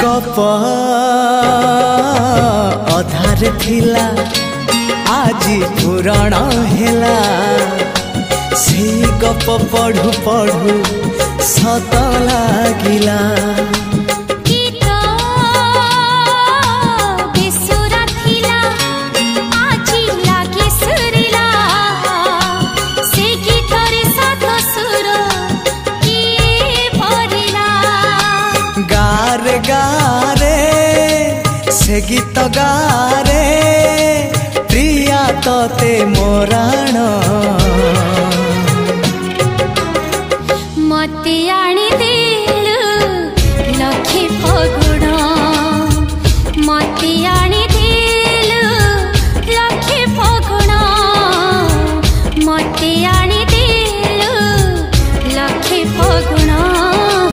गप अधार थिला आजी पुराण हेला से गप पढ़ु पढ़ु सत लागिला से गीत गारे प्रिया तोते मोराण